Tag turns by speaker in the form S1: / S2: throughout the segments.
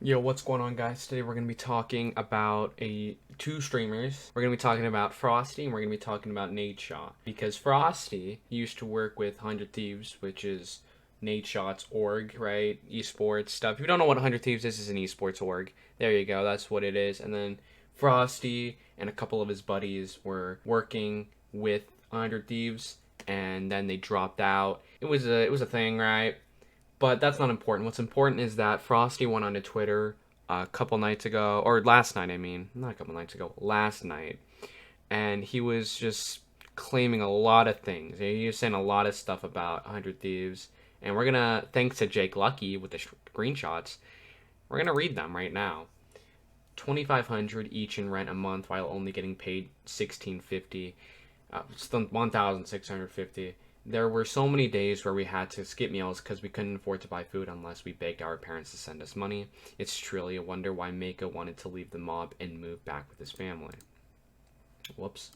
S1: Yo, what's going on, guys? Today we're going to be talking about two streamers. We're going to be talking about Frosty and we're going to be talking about Nadeshot. Because Frosty used to work with 100 Thieves, which is Nadeshot's org, right? Esports stuff. If you don't know what 100 Thieves is an esports org. There you go, that's what it is. And then Frosty and a couple of his buddies were working with 100 Thieves, and then they dropped out. It was a thing, right? But that's not important. What's important is that Frosty went onto Twitter a couple nights ago, or last night, I mean. Not a couple nights ago, last night. And he was just claiming a lot of things. He was saying a lot of stuff about 100 Thieves. And we're going to, thanks to Jake Lucky with the screenshots, we're going to read them right now. 2,500 each in rent a month while only getting paid 1,650. 1,650. There were so many days where we had to skip meals because we couldn't afford to buy food unless we begged our parents to send us money. It's truly a wonder why Mako wanted to leave the mob and move back with his family. Whoops.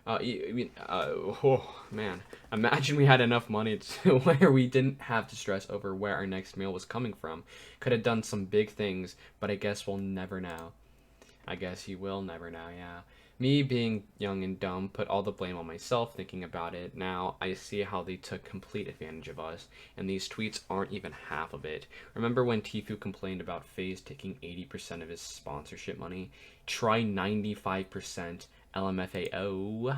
S1: Oh man, imagine we had enough money to where we didn't have to stress over where our next meal was coming from. Could have done some big things, but I guess we'll never know. I guess you will never know, yeah. Me, being young and dumb, put all the blame on myself thinking about it. Now I see how they took complete advantage of us, and these tweets aren't even half of it. Remember when Tfue complained about FaZe taking 80% of his sponsorship money? Try 95% LMFAO.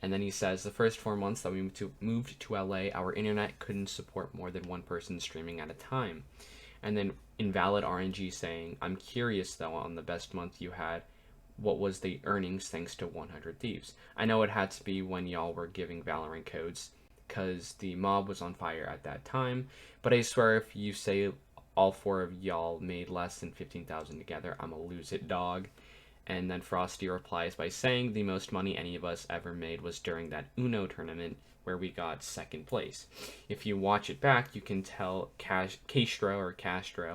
S1: And then he says, the first 4 months that we moved to LA, our internet couldn't support more than one person streaming at a time. And then Invalid RNG saying, I'm curious though, on the best month you had, what was the earnings thanks to 100 Thieves? I know it had to be when y'all were giving Valorant codes, because the mob was on fire at that time, but I swear if you say all four of y'all made less than 15,000 together, I'ma lose it, dog. And then Frosty replies by saying the most money any of us ever made was during that Uno tournament where we got second place. If you watch it back, you can tell Castro,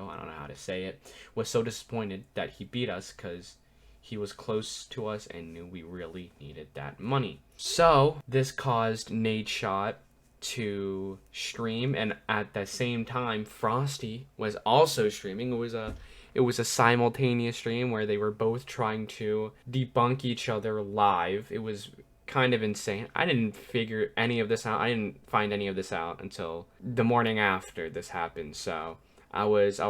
S1: I don't know how to say it, was so disappointed that he beat us because he was close to us and knew we really needed that money. So this caused Nadeshot to stream, and at the same time Frosty was also streaming. It was a simultaneous stream where they were both trying to debunk each other live. It was kind of insane. I didn't figure any of this out. I didn't find any of this out until the morning after this happened. So I was a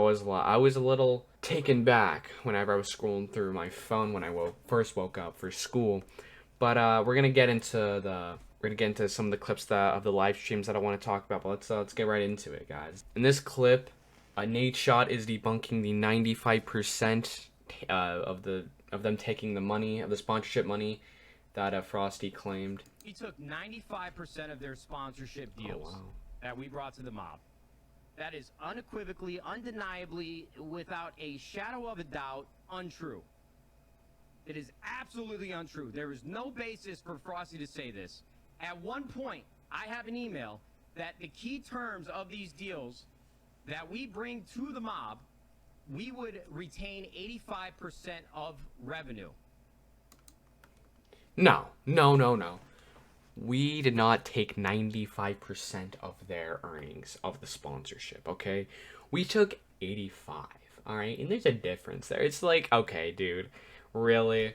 S1: little taken back whenever I was scrolling through my phone when I first woke up for school. But we're gonna get into some of the clips of the live streams that I want to talk about. But let's get right into it, guys. In this clip, Nadeshot is debunking the 95% of them taking the money, of the sponsorship money that Frosty claimed.
S2: He took 95% of their sponsorship deals that we brought to the mob. That is unequivocally, undeniably, without a shadow of a doubt, untrue. It is absolutely untrue. There is no basis for Frosty to say this. At one point, I have an email that the key terms of these deals that we bring to the mob, we would retain 85% of revenue.
S1: No. We did not take 95% of their earnings of the sponsorship, okay? We took 85, all right? And there's a difference there. It's like, okay, dude, really?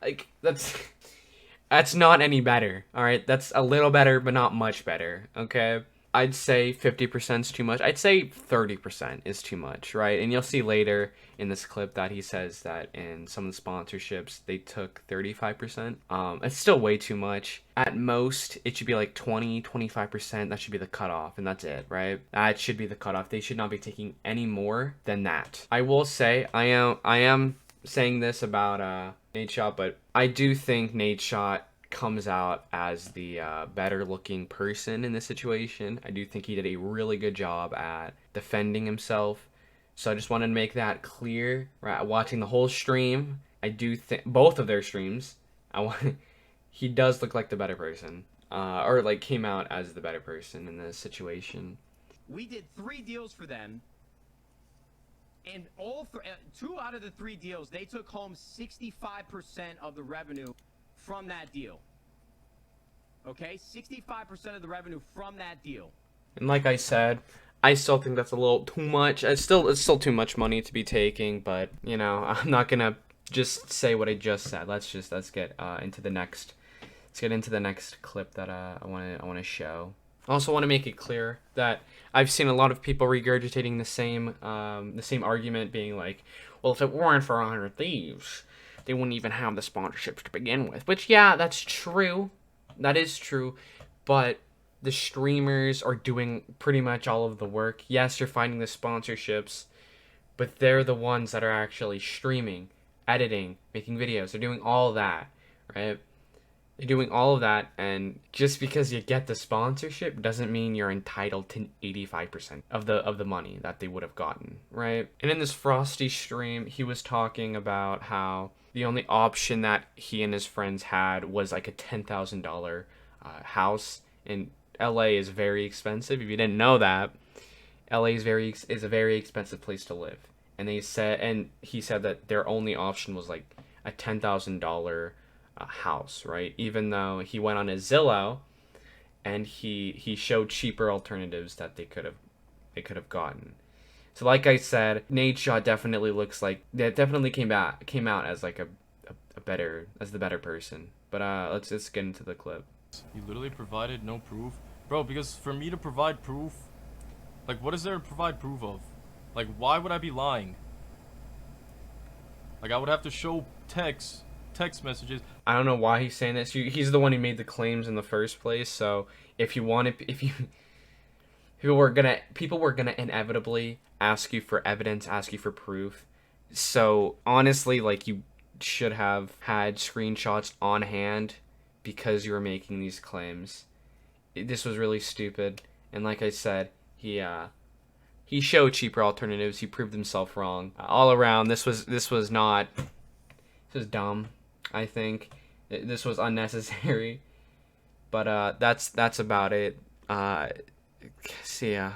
S1: Like, that's not any better, all right? That's a little better, but not much better, okay? I'd say 50% is too much. I'd say 30% is too much, right? And you'll see later in this clip that he says that in some of the sponsorships, they took 35%. It's still way too much. At most, it should be like 20-25%. That should be the cutoff, and that's it, right? That should be the cutoff. They should not be taking any more than that. I will say, I am saying this about Nadeshot, but I do think Nadeshot comes out as the better looking person in this situation. I do think he did a really good job at defending himself. So I just wanted to make that clear. Right, watching the whole stream, I do think both of their streams, he does look like the better person, or like came out as the better person in this situation.
S2: We did 3 deals for them, and two out of the 3 deals, they took home 65% of the revenue from that deal. Okay, 65% of the revenue from that deal.
S1: And like I said, I still think that's a little too much. It's still too much money to be taking, but you know, I'm not gonna just say what I just said. Let's get into the next. Let's get into the next clip that I want to show. I also want to make it clear that I've seen a lot of people regurgitating the same argument, being like, well, if it weren't for 100 Thieves, they wouldn't even have the sponsorships to begin with. Which, yeah, that's true. That is true. But the streamers are doing pretty much all of the work. Yes, you're finding the sponsorships, but they're the ones that are actually streaming, editing, making videos. They're doing all that, right? They're doing all of that, and just because you get the sponsorship doesn't mean you're entitled to 85% of the money that they would have gotten, right? And in this Frosty stream, he was talking about how the only option that he and his friends had was like a $10,000 house, and LA is very expensive. If you didn't know that, LA is a very expensive place to live. And he said that their only option was like a $10,000 house, right? Even though he went on his Zillow and he showed cheaper alternatives that they could have gotten. So like I said, Nadeshot definitely looks like that definitely came out as like the better person. But let's just get into the clip.
S3: You literally provided no proof, bro. Because for me to provide proof, like, what is there to provide proof of? Like, why would I be lying? Like, I would have to show text messages.
S1: I don't know why he's saying this. He's the one who made the claims in the first place. So people were gonna inevitably ask you for evidence, ask you for proof. So honestly, like, you should have had screenshots on hand because you were making these claims. This was really stupid. And like I said, he showed cheaper alternatives. He proved himself wrong. All around, this was dumb. I think this was unnecessary, but that's about it. So yeah,